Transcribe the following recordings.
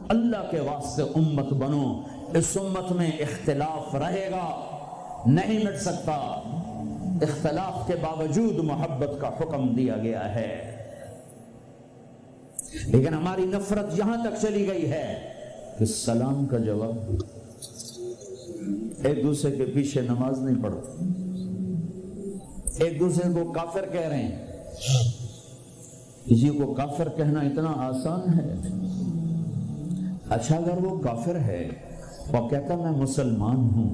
اللہ کے واسطے امت بنو. اس امت میں اختلاف رہے گا, نہیں مٹ سکتا. اختلاف کے باوجود محبت کا حکم دیا گیا ہے. لیکن ہماری نفرت یہاں تک چلی گئی ہے کہ سلام کا جواب ایک دوسرے کے پیچھے نماز نہیں پڑھتے, ایک دوسرے کو کافر کہہ رہے ہیں. کسی کو کافر کہنا اتنا آسان ہے. اچھا اگر وہ کافر ہے وہ کہتا میں مسلمان ہوں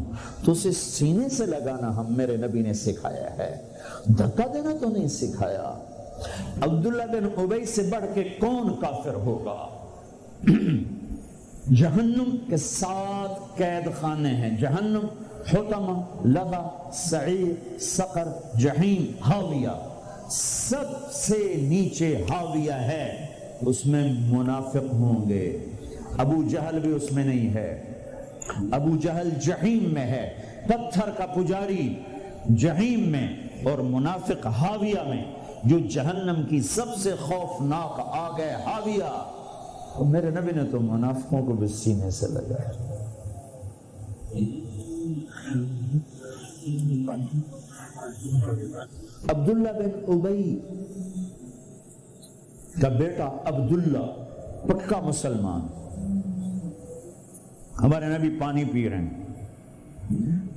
تو اسے سینے سے لگانا ہم میرے نبی نے سکھایا ہے, دھکا دینا تو نہیں سکھایا. عبداللہ بن ابی سے بڑھ کے کون کافر ہوگا؟ جہنم کے 7 قید خانے ہیں. جہنم, حطمہ, لظہ, سعیر, سقر, جہیم, ہاویہ. سب سے نیچے ہاویہ ہے, اس میں منافق ہوں گے. ابو جہل بھی اس میں نہیں ہے. ابو جہل جہیم میں ہے, پتھر کا پجاری جہیم میں, اور منافق ہاویہ میں, جو جہنم کی سب سے خوفناک آگ ہے ہاویہ. اور میرے نبی نے تو منافقوں کو بھی سینے سے لگایا. عبداللہ بن ابی کا بیٹا عبداللہ پکا مسلمان. ہمارے نبی پانی پی رہے ہیں,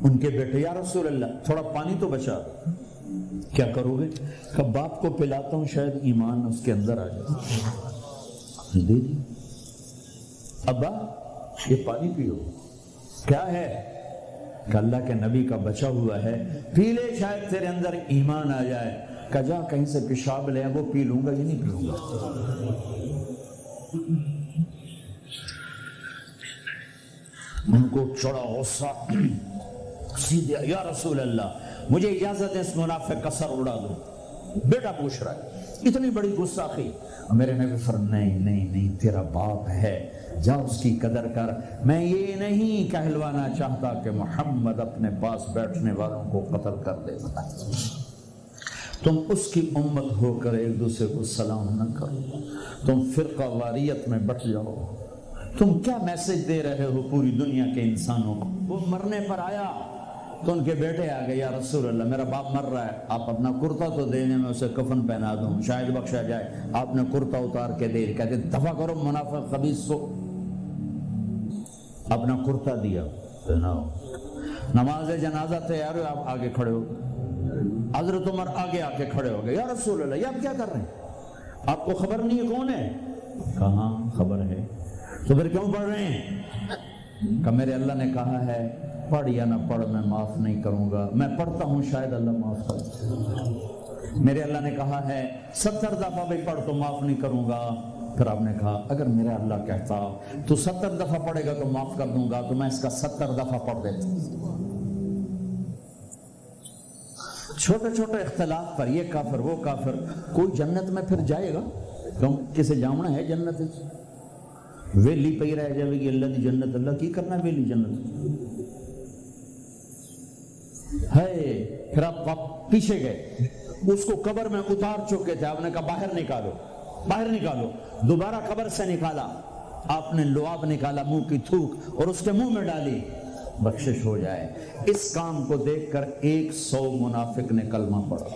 ان کے بیٹے یا رسول اللہ تھوڑا پانی تو بچا. کیا کرو گے؟ کہ باپ کو پلاتا ہوں شاید ایمان اس کے اندر آ جائے. دے دی. ابا یہ پانی پیو. کیا ہے؟ کہ اللہ کے نبی کا بچا ہوا ہے, پی لے شاید تیرے اندر ایمان آ جائے. کہ جا کہیں سے پیشاب لے وہ پی لوں گا, یہ نہیں پیوں گا. ان کو چڑا غصہ, سیدھے یا رسول اللہ مجھے اجازت ہے اس منافق کا سر اڑا دو. بیٹا پوچھ رہا ہے, اتنی بڑی گستاخی. میرے نبی فرمایا نہیں تیرا باپ ہے, جا اس کی قدر کر. میں یہ نہیں کہلوانا چاہتا کہ محمد اپنے پاس بیٹھنے والوں کو قتل کر دے. تم اس کی امت ہو کر ایک دوسرے کو سلام نہ کرو, تم فرقہ واریت میں بٹ جاؤ. تم کیا میسج دے رہے ہو پوری دنیا کے انسانوں کو؟ وہ مرنے پر آیا تو ان کے بیٹے آ گئے, یا رسول اللہ میرا باپ مر رہا ہے, آپ اپنا کرتا تو دینے میں اسے کفن پہنا دوں, شاید بخشا جائے. آپ نے کرتا اتار کے دے, کہتے دفع کرو منافق خبیث کو. اپنا کرتا دیا, پہناؤ. نماز جنازہ تیار ہو, آپ آگے کھڑے ہو. حضرت عمر آگے آ کے کھڑے ہو گئے, یا رسول اللہ یہ آپ کیا کر رہے ہیں؟ آپ کو خبر نہیں ہے کون ہے؟ کہاں خبر ہے, تو پھر کیوں پڑھ رہے ہیں؟ کہ میرے اللہ نے کہا ہے پڑھ یا نہ پڑھ میں معاف نہیں کروں گا. میں پڑھتا ہوں شاید اللہ معاف کرے. میرے اللہ نے کہا ہے 70 دفعہ بھی پڑھ تو معاف نہیں کروں گا. پھر آپ نے کہا اگر میرا اللہ کہتا تو 70 دفعہ پڑھے گا تو معاف کر دوں گا, تو میں اس کا 70 دفعہ پڑھ دیتا. چھوٹے چھوٹے اختلاف پر یہ کافر وہ کافر. کوئی جنت میں پھر جائے گا؟ کیوں کسے جامنا ہے جنت؟ ویلی پہ رہ جائے گی اللہ دی جنت. اللہ کی کرنا ہے ویلی جنت ہے. پھر آپ پیچھے گئے, اس کو قبر میں اتار چکے تھے, آپ نے کہا باہر نکالو, باہر نکالو. دوبارہ قبر سے نکالا, آپ نے لعاب نکالا, منہ کی تھوک اور اس کے منہ میں ڈالی, بخشش ہو جائے. اس کام کو دیکھ کر 100 منافق نے کلمہ پڑھا,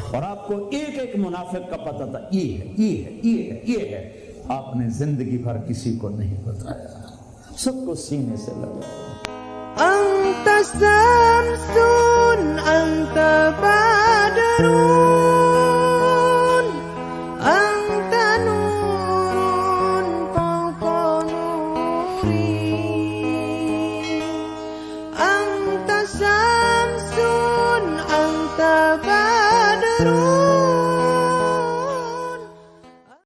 اور آپ کو ایک ایک منافق کا پتہ تھا, یہ ہے یہ ہے یہ ہے یہ ہے. آپ نے زندگی بھر کسی کو نہیں بتایا, سب کو سینے سے لگا.